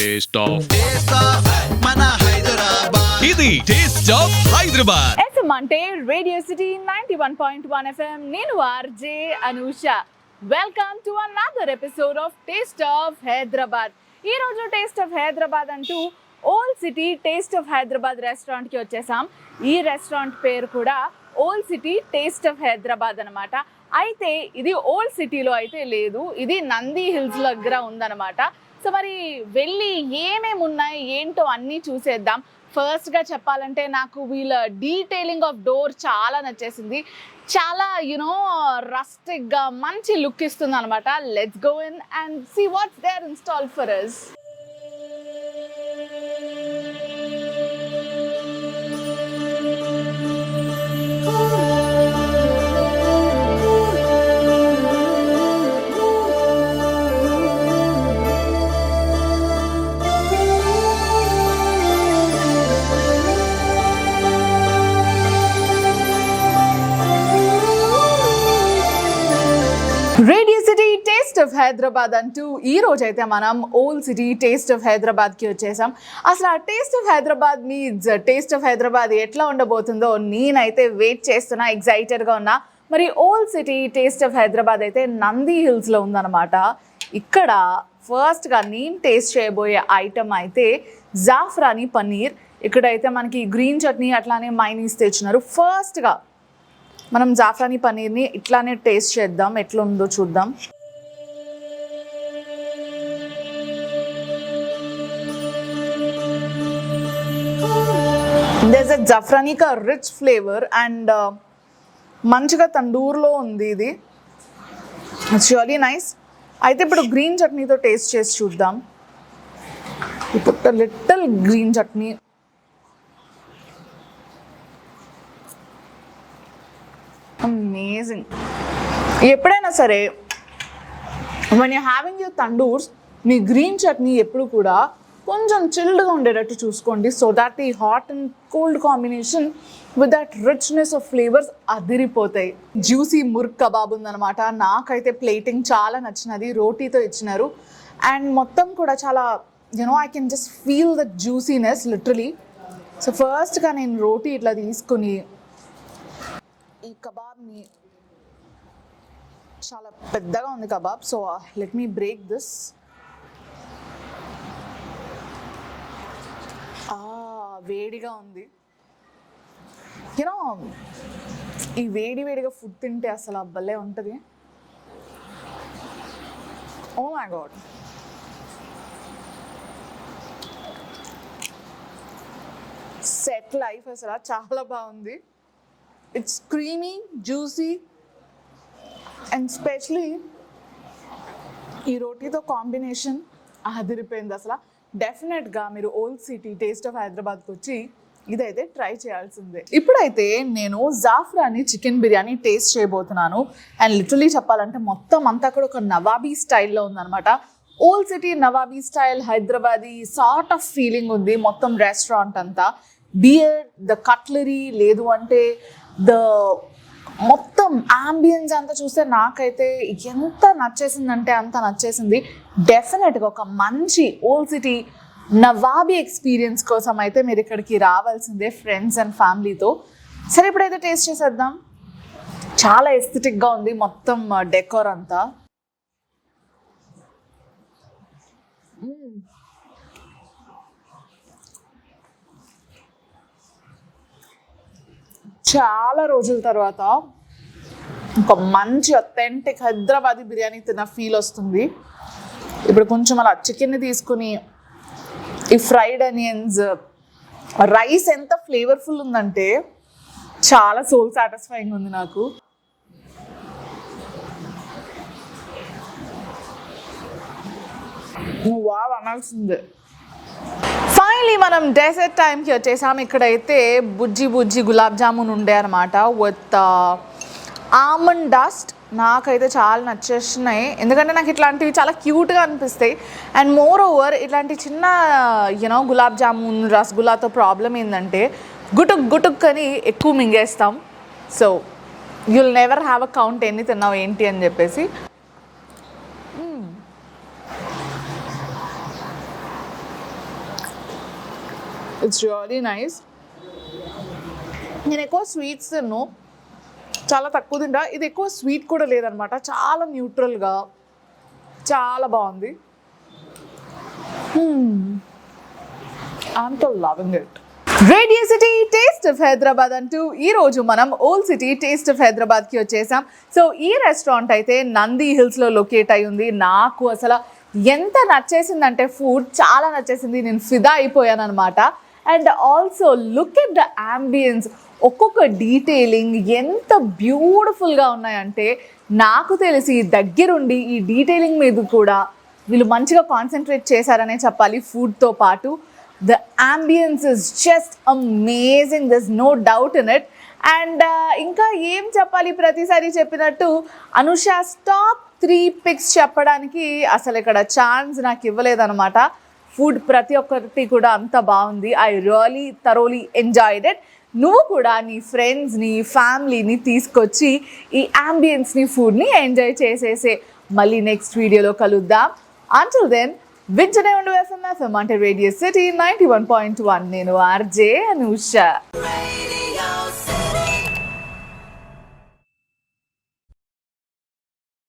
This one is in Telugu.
టేస్ట్ ఆఫ్ మన హైదరాబాద్. ఇది టేస్ట్ ఆఫ్ హైదరాబాద్. ఎఫ్ఎం అంటే రేడియో సిటీ 91.1 FM. నేను RJ Anusha. Welcome to another episode of taste of Hyderabad. ఈ రోజు టేస్ట్ ఆఫ్ హైదరాబాద్ అంటూ old city taste of Hyderabad రెస్టారెంట్కి వచ్చేసాం. ఈ రెస్టారెంట్ పేరు కూడా old city taste of Hyderabad అనమాట. అయితే ఇది ఓల్డ్ సిటీలో అయితే లేదు, ఇది నంది హిల్స్ దగ్గర ఉందన్నమాట. సో మరి వెళ్ళి ఏమేమి ఉన్నాయి ఏంటో అన్నీ చూసేద్దాం. ఫస్ట్గా చెప్పాలంటే నాకు వీళ్ళ డీటెయిలింగ్ ఆఫ్ డోర్ చాలా నచ్చేసింది. చాలా రస్టిక్గా మంచి లుక్ ఇస్తుంది అనమాట. Let's go in and see what's there in store for us. Radio city taste of Hyderabad అంటూ ఈ రోజైతే మనం ఓల్డ్ సిటీ టేస్ట్ ఆఫ్ హైదరాబాద్కి వచ్చేసాం. అసలు ఆ taste of Hyderabad means taste of Hyderabad ఎట్లా ఉండబోతుందో నేనైతే వెయిట్ చేస్తున్నా, ఎగ్జైటెడ్గా ఉన్నా. మరి old city taste of Hyderabad అయితే నంది హిల్స్లో ఉందన్నమాట. ఇక్కడ ఫస్ట్గా నేను టేస్ట్ చేయబోయే ఐటమ్ అయితే జాఫ్రానీ పన్నీర్. ఇక్కడైతే మనకి గ్రీన్ చట్నీ అట్లానే మైనీస్ తెచ్చినారు. ఫస్ట్గా మనం జాఫ్రానీ పన్నీర్ని ఇట్లానే టేస్ట్ చేద్దాం, ఎట్లా ఉందో చూద్దాం. దేర్ ఇస్ ఎ జాఫ్రానీ కా రిచ్ ఫ్లేవర్ అండ్ మంచిగా తండూర్లో ఉంది. ఇది ఇట్స్ రియల్లీ నైస్. అయితే ఇప్పుడు గ్రీన్ చట్నీతో టేస్ట్ చేసి చూద్దాం. ఇప్పుడు లిటిల్ గ్రీన్ చట్నీ. అమేజింగ్. ఎప్పుడైనా సరే when you're having your tandoors, మీ గ్రీన్ చట్నీ ఎప్పుడు కూడా కొంచెం చిల్డ్గా ఉండేటట్టు చూసుకోండి. So that the hot and cold combination with that richness of flavours అదిరిపోతాయి. జ్యూసీ ముర్గ్ కబాబ్ ఉందన్నమాట. నాకైతే ప్లేటింగ్ చాలా నచ్చినది. రోటీతో ఇచ్చినారు అండ్ మొత్తం కూడా చాలా I can just feel the juiciness literally. So ఫస్ట్గా నేను రోటీ ఇట్లా తీసుకుని ఈ కబాబ్ని, చాలా పెద్దగా ఉంది kebab. So let me break this. వేడిగా ఉంది. ఈ వేడిగా ఫుడ్ తింటే అసలు భలే ఉంటుంది. Oh my god. Set life అసలు చాలా బాగుంది. It's creamy, juicy and specially ఈ రోటీతో కాంబినేషన్ అదిరిపోయింది అసలు. డెఫినెట్గా మీరు ఓల్డ్ సిటీ టేస్ట్ ఆఫ్ హైదరాబాద్కి వచ్చి ఇదైతే ట్రై చేయాల్సిందే. ఇప్పుడైతే నేను జాఫ్రానీ చికెన్ బిర్యానీ టేస్ట్ చేయబోతున్నాను. అండ్ లిటరలీ చెప్పాలంటే మొత్తం అంతా కూడా ఒక నవాబీ స్టైల్లో ఉందన్నమాట. Old city nawabi style Hyderabadi sort of feeling ఉంది మొత్తం రెస్టారెంట్ అంతా. బియర్ ద కట్లరీ లేదు అంటే ద మొత్తం ఆంబియన్స్ అంతా చూస్తే నాకైతే ఎంత నచ్చేసిందంటే అంత నచ్చేసింది. డెఫినెట్గా ఒక మంచి ఓల్డ్ సిటీ నవాబీ ఎక్స్పీరియన్స్ కోసం అయితే మీరు ఇక్కడికి రావాల్సిందే ఫ్రెండ్స్ అండ్ ఫ్యామిలీతో. సరే ఇప్పుడైతే టేస్ట్ చేసేద్దాం. చాలా ఎస్థెటిక్గా ఉంది మొత్తం డెకోర్ అంతా. చాలా రోజుల తర్వాత ఒక మంచి అథెంటిక్ హైదరాబాదీ బిర్యానీ తిన్న ఫీల్ వస్తుంది. ఇప్పుడు కొంచెం అలా చికెన్ని తీసుకుని ఈ ఫ్రైడ్ ఆనియన్స్, రైస్ ఎంత ఫ్లేవర్ఫుల్ ఉందంటే చాలా సోల్ సాటిస్ఫైయింగ్ ఉంది నాకు. వావ్ అనాల్సిందే. ఫైనలీ మనం డెజర్ట్ టైంకి వచ్చేసాం. ఇక్కడైతే బుజ్జి గులాబ్ జామున్ ఉండే అనమాట విత్ ఆల్మండ్ డస్ట్. నాకైతే చాలా నచ్చేస్తున్నాయి ఎందుకంటే నాకు ఇట్లాంటివి చాలా క్యూట్గా అనిపిస్తాయి. అండ్ మోర్ ఓవర్ ఇట్లాంటి చిన్న గులాబ్ జామున్ రసగుల్లాతో ప్రాబ్లం ఏంటంటే గుటుక్ అని ఎక్కువ మింగేస్తాం. So you'll never have a count ఎన్ని తిన్నావు ఏంటి అని చెప్పేసి. It's really nice. నేను ఎక్కువ స్వీట్స్ తిన్ను, చాలా తక్కువ తింటా. ఇది ఎక్కువ స్వీట్ కూడా లేదనమాట, చాలా న్యూట్రల్గా చాలా బాగుంది. I'm so loving it. Radio city taste of Hyderabad అంటూ ఈరోజు మనం ఓల్డ్ సిటీ టేస్ట్ ఆఫ్ హైదరాబాద్కి వచ్చేసాం. సో ఈ రెస్టారెంట్ అయితే నంది హిల్స్లో లొకేట్ అయి ఉంది. నాకు అసలు ఎంత నచ్చేసిందంటే ఫుడ్ చాలా నచ్చేసింది, నేను ఫిదా అయిపోయాను అనమాట. And also look at the ambience, ఒక్కొక్క డీటెయిలింగ్ ఎంత బ్యూటిఫుల్గా ఉన్నాయంటే నాకు తెలిసి దగ్గరుండి ఈ డీటెయిలింగ్ మీద కూడా వీళ్ళు మంచిగా కాన్సన్ట్రేట్ చేశారనే చెప్పాలి ఫుడ్తో పాటు. The ambience is just amazing, this no doubt in it. And ఇంకా ఏం చెప్పాలి, ప్రతిసారి చెప్పినట్టు అనుషాస్ టాప్ 3 పిక్స్ చెప్పడానికి అసలు ఇక్కడ ఛాన్స్ నాకు ఇవ్వలేదన్నమాట. ఫుడ్ ప్రతి ఒక్కటి కూడా అంత బాగుంది. I really thoroughly enjoyed it. నువ్వు కూడా నీ ఫ్రెండ్స్ని ఫ్యామిలీని తీసుకొచ్చి ఈ అంబియన్స్ని ఫుడ్ని ఎంజాయ్ చేసేసే. మళ్ళీ నెక్స్ట్ వీడియోలో కలుద్దాం. అంటిల్ దెన్ వింటూనే ఉండు FM అంటే రేడియో సిటీ 91.1. నేను ఆర్జే అనూష.